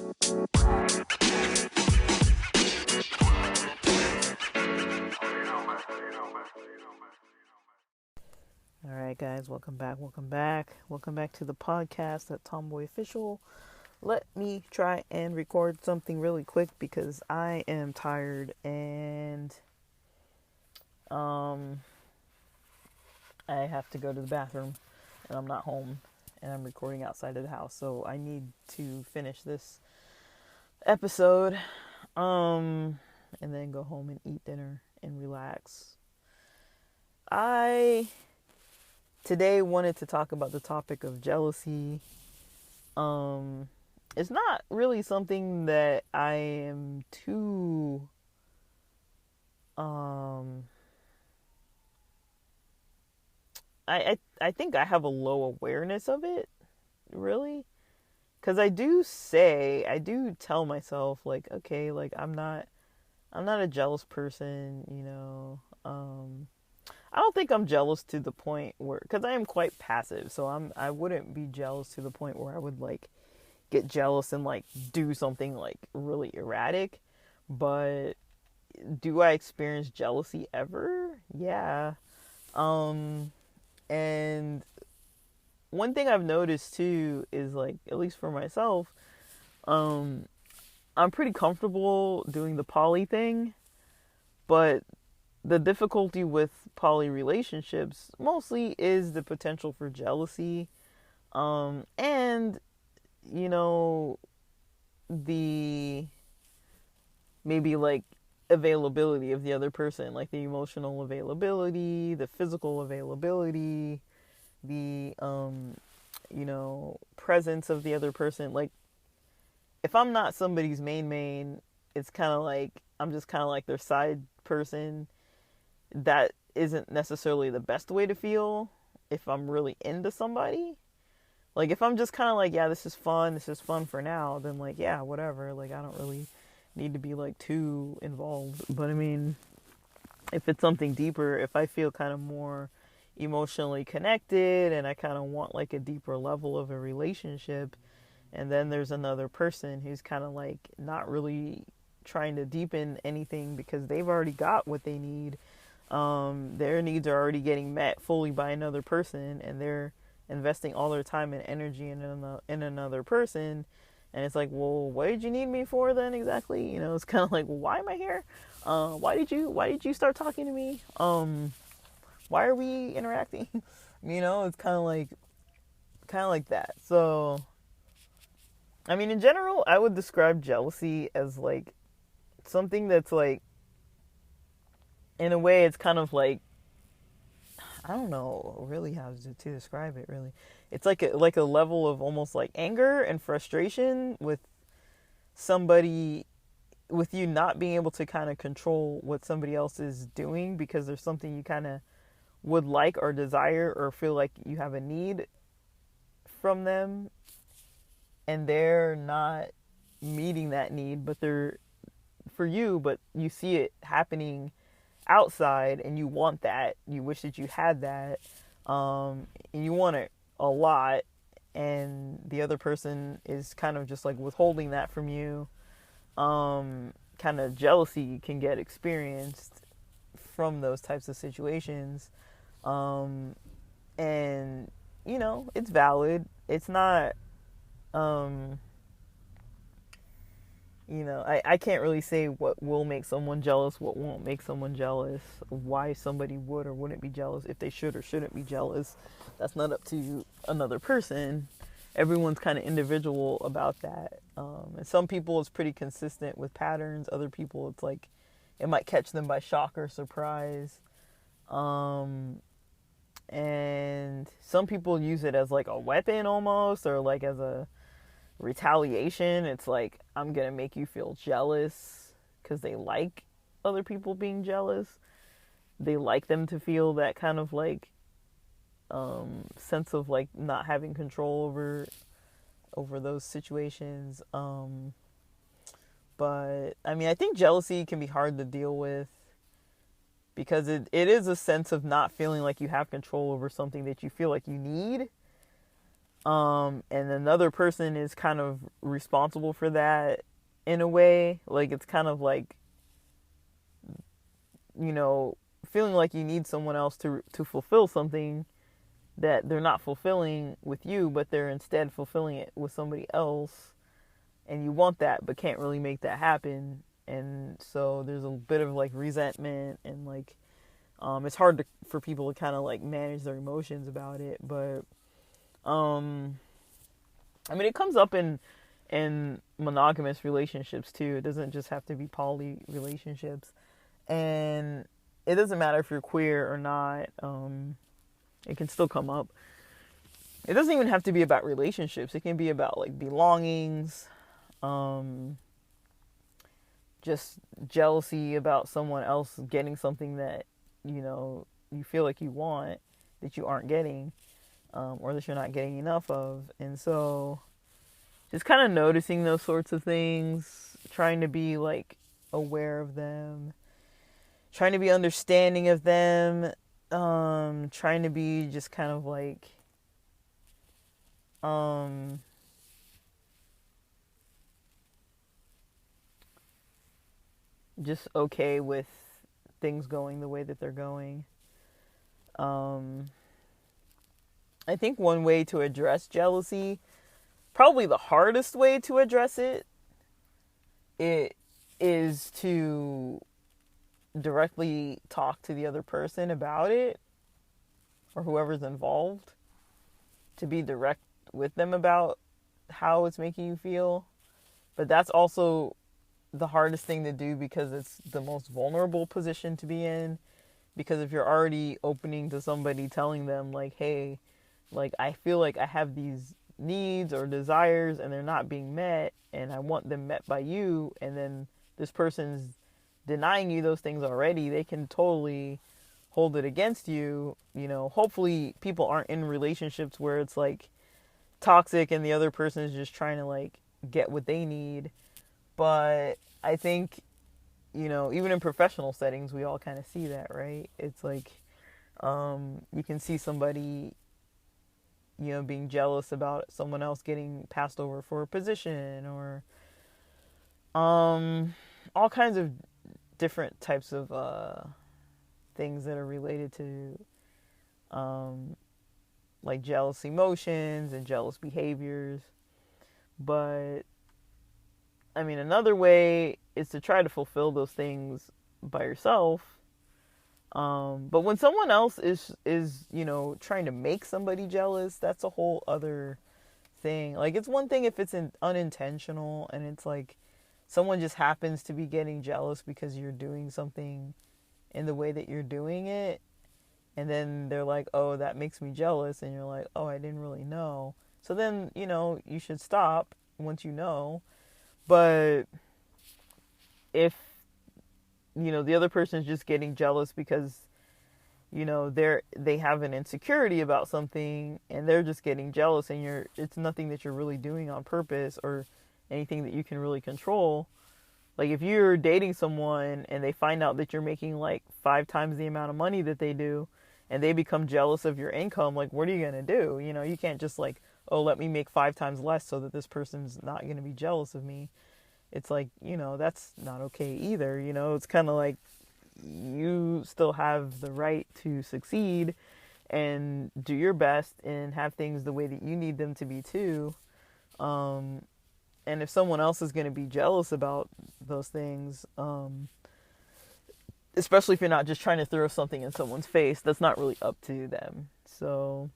Alright guys, welcome back to the podcast at Tomboy Official. Let me try and record something really quick because I am tired and I have to go to the bathroom and I'm not home and I'm recording outside of the house, so I need to finish this episode and then go home and eat dinner and relax. I today wanted to talk about the topic of jealousy. It's not really something that I am too I think I have a low awareness of it, really. Cuz I do tell myself like, okay, like I'm not a jealous person, you know. I don't think I'm jealous to the point where, because I am quite passive, so I wouldn't be jealous to the point where I would like get jealous and like do something like really erratic. But do I experience jealousy ever? Yeah. And one thing I've noticed too is like, at least for myself, I'm pretty comfortable doing the poly thing, but the difficulty with poly relationships mostly is the potential for jealousy, and you know, the maybe like availability of the other person, like the emotional availability, the physical availability, the presence of the other person. Like if I'm not somebody's main, it's kind of like I'm just kind of like their side person. That isn't necessarily the best way to feel if I'm really into somebody. Like if I'm just kind of like, yeah, this is fun for now, then like, yeah, whatever, like I don't really need to be like too involved. But I mean, if it's something deeper, if I feel kind of more emotionally connected and I kind of want like a deeper level of a relationship, and then there's another person who's kind of like not really trying to deepen anything because they've already got what they need. Their needs are already getting met fully by another person, and they're investing all their time and energy in another person. And it's like, well, what did you need me for then exactly? You know, it's kind of like, well, why am I here? Why did you start talking to me? Why are we interacting? You know, it's kind of like that. So, I mean, in general, I would describe jealousy as like something that's like, in a way, it's kind of like, I don't know really how to describe it, really. It's like a level of almost like anger and frustration with somebody, with you not being able to kind of control what somebody else is doing because there's something you kind of would like or desire or feel like you have a need from them, and they're not meeting that need, but they're for you, but you see it happening outside and you want that, you wish that you had that, and you want it a lot, and the other person is kind of just like withholding that from you. Kind of jealousy can get experienced from those types of situations, and you know, it's valid. It's not you know, I can't really say what will make someone jealous, what won't make someone jealous, why somebody would or wouldn't be jealous, if they should or shouldn't be jealous. That's not up to another person. Everyone's kind of individual about that. And some people it's pretty consistent with patterns. Other people it's like it might catch them by shock or surprise. And some people use it as like a weapon almost, or like as a retaliation. It's like, I'm gonna make you feel jealous because they like other people being jealous. They like them to feel that kind of like sense of like not having control over those situations. But I mean, I think jealousy can be hard to deal with because it is a sense of not feeling like you have control over something that you feel like you need. And another person is kind of responsible for that in a way. Like it's kind of like, you know, feeling like you need someone else to fulfill something that they're not fulfilling with you, but they're instead fulfilling it with somebody else, and you want that but can't really make that happen. And so there's a bit of like resentment, and like it's hard for people to kind of like manage their emotions about it. But I mean, it comes up in monogamous relationships too. It doesn't just have to be poly relationships, and it doesn't matter if you're queer or not. It can still come up. It doesn't even have to be about relationships. It can be about like belongings, just jealousy about someone else getting something that, you know, you feel like you want that you aren't getting, or that you're not getting enough of. And so just kind of noticing those sorts of things, trying to be like aware of them, trying to be understanding of them, trying to be just kind of like just okay with things going the way that they're going. I think one way to address jealousy, probably the hardest way to address it is to directly talk to the other person about it, or whoever's involved, to be direct with them about how it's making you feel. But that's also the hardest thing to do because it's the most vulnerable position to be in. Because if you're already opening to somebody, telling them like, hey, like I feel like I have these needs or desires and they're not being met and I want them met by you, and then this person's denying you those things already, they can totally hold it against you. You know, hopefully people aren't in relationships where it's like toxic and the other person is just trying to like get what they need. But I think, you know, even in professional settings, we all kind of see that, right? It's like, you can see somebody, you know, being jealous about someone else getting passed over for a position, or all kinds of different types of things that are related to like jealous emotions and jealous behaviors. But I mean, another way is to try to fulfill those things by yourself. But when someone else is, you know, trying to make somebody jealous, that's a whole other thing. Like, it's one thing if it's unintentional and it's like someone just happens to be getting jealous because you're doing something in the way that you're doing it, and then they're like, oh, that makes me jealous, and you're like, oh, I didn't really know. So then, you know, you should stop once you know. But if, you know, the other person is just getting jealous because, you know, they have an insecurity about something and they're just getting jealous, and it's nothing that you're really doing on purpose or anything that you can really control. Like, if you're dating someone and they find out that you're making like 5 times the amount of money that they do, and they become jealous of your income, like, what are you going to do? You know, you can't just like, oh, let me make 5 times less so that this person's not going to be jealous of me. It's like, you know, that's not okay either. You know, it's kind of like you still have the right to succeed and do your best and have things the way that you need them to be too. And if someone else is going to be jealous about those things, especially if you're not just trying to throw something in someone's face, that's not really up to them. So,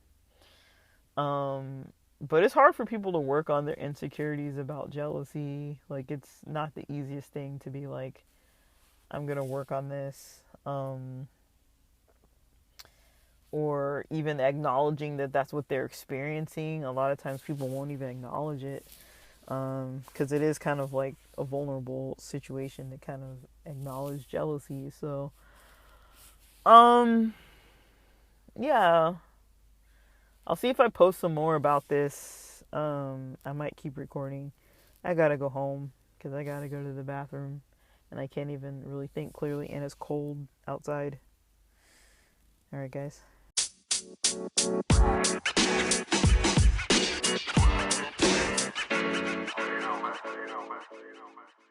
but it's hard for people to work on their insecurities about jealousy. Like, it's not the easiest thing to be like, I'm going to work on this. Or even acknowledging that that's what they're experiencing. A lot of times people won't even acknowledge it. Because it is kind of like a vulnerable situation to kind of acknowledge jealousy. So, yeah, I'll see if I post some more about this. I might keep recording. I gotta go home because I gotta go to the bathroom and I can't even really think clearly, and it's cold outside. Alright, guys. You know, man.